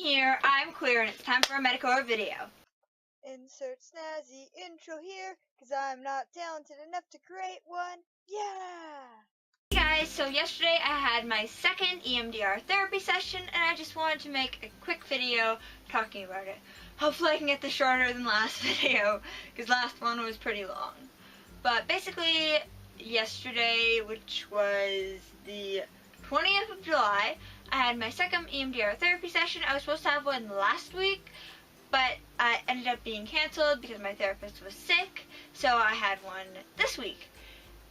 here, I'm queer, and it's time for a Medicore video. Insert snazzy intro here, cause I'm not talented enough to create one. Yeah! Hey guys, so yesterday I had my second EMDR therapy session, and I just wanted to make a quick video talking about it. Hopefully I can get this shorter than last video, because last one was pretty long. But basically, yesterday, which was the 20th of July, I had my second EMDR therapy session. I was supposed to have one last week, but I ended up being canceled because my therapist was sick, so I had one this week.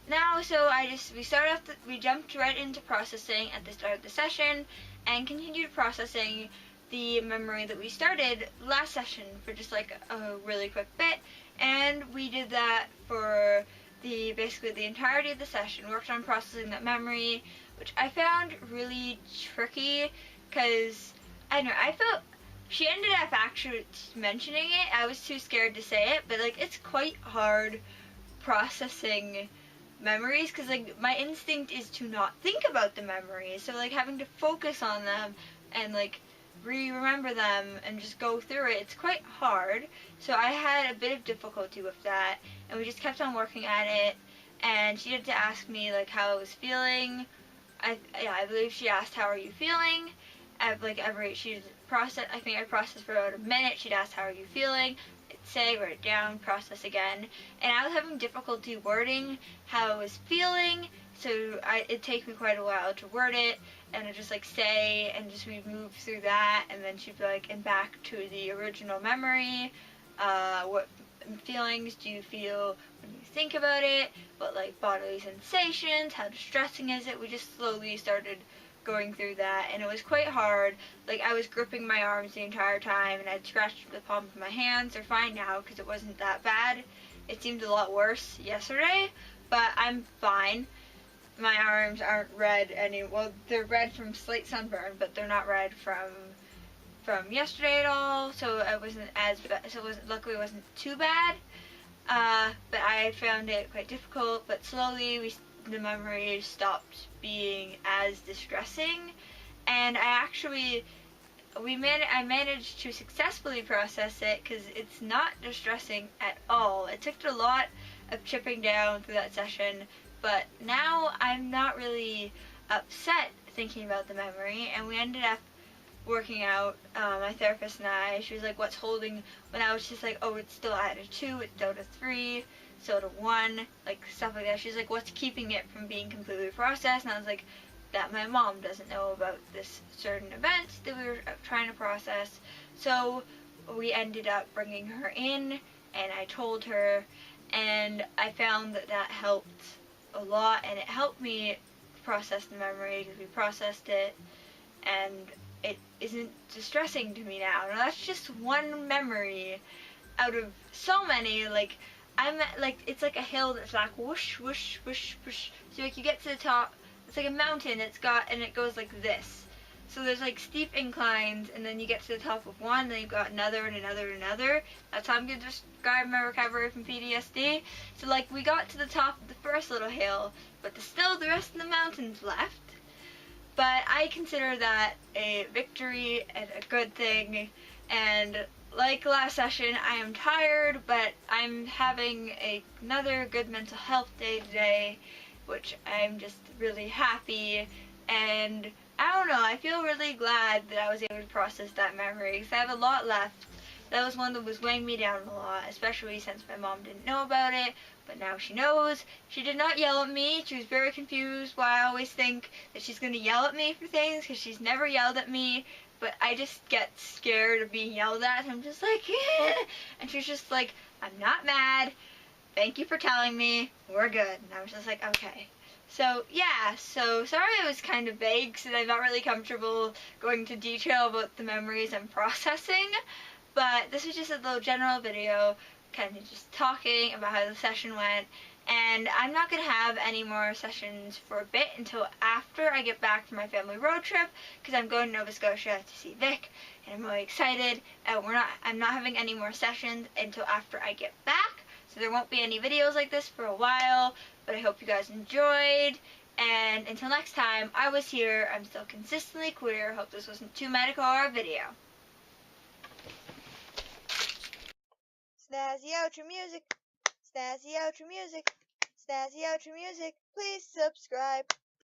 Now, so we jumped right into processing at the start of the session and continued processing the memory that we started last session for just like a really quick bit, and we did that for basically the entirety of the session. Worked on processing that memory, which I found really tricky because I felt she ended up actually mentioning it. I was too scared to say it, but like it's quite hard processing memories because like my instinct is to not think about the memories, so like having to focus on them and like remember them and just go through it, it's quite hard. So I had a bit of difficulty with that, and we just kept on working at it, and she had to ask me like how I was feeling. I believe she asked how are you feeling. I think I processed for about a minute. She'd ask how are you feeling, say, write it down, process again, and I was having difficulty wording how I was feeling, so it'd take me quite a while to word it, and I'd just like say, and just we'd move through that, and then she'd be like, and back to the original memory, what feelings do you feel when you think about it, what like bodily sensations, how distressing is it. We just slowly started going through that, and it was quite hard. Like I was gripping my arms the entire time, and I'd scratched the palm of my hands. They're fine now because it wasn't that bad. It seemed a lot worse yesterday, but I'm fine. My arms aren't red well, they're red from slight sunburn, but they're not red from yesterday at all, so it wasn't as bad. So luckily it wasn't too bad, but I found it quite difficult. But slowly the memory stopped being as distressing, and I managed to successfully process it because it's not distressing at all. It took a lot of chipping down through that session, but now I'm not really upset thinking about the memory, and we ended up working out, my therapist and I. She was like, what's holding, when I was just like, oh, it's still at a 2, it's still at a 3, still at a 1, like stuff like that. She's like, what's keeping it from being completely processed? And I was like, that my mom doesn't know about this certain event that we were trying to process. So we ended up bringing her in, and I told her, and I found that helped a lot, and it helped me process the memory because we processed it, and it isn't distressing to me now. Now that's just one memory out of so many. Like it's like a hill that's like whoosh whoosh whoosh whoosh. So like you get to the top, it's like a mountain. And it goes like this. So there's like steep inclines, and then you get to the top of one, then you've got another and another and another. That's how I'm gonna describe my recovery from PTSD. So like we got to the top of the first little hill, but there's still the rest of the mountains left. But I consider that a victory and a good thing, and like last session, I am tired, but I'm having another good mental health day today, which I'm just really happy, and I don't know, I feel really glad that I was able to process that memory, because I have a lot left. That was one that was weighing me down a lot, especially since my mom didn't know about it, but now she knows. She did not yell at me. She was very confused why I always think that she's going to yell at me for things, because she's never yelled at me, but I just get scared of being yelled at, and I'm just like, eh. And she's just like, I'm not mad. Thank you for telling me. We're good. And I was just like, okay. So, yeah, so sorry it was kind of vague, because I'm not really comfortable going into detail about the memories I'm processing. But this was just a little general video, kind of just talking about how the session went, and I'm not going to have any more sessions for a bit until after I get back from my family road trip, because I'm going to Nova Scotia to see Vic, and I'm really excited. I'm not having any more sessions until after I get back, so there won't be any videos like this for a while, but I hope you guys enjoyed, and until next time, I was here, I'm still consistently queer. Hope this wasn't too medical or a video. snazzy outro music, snazzy outro music, snazzy outro music. Please subscribe.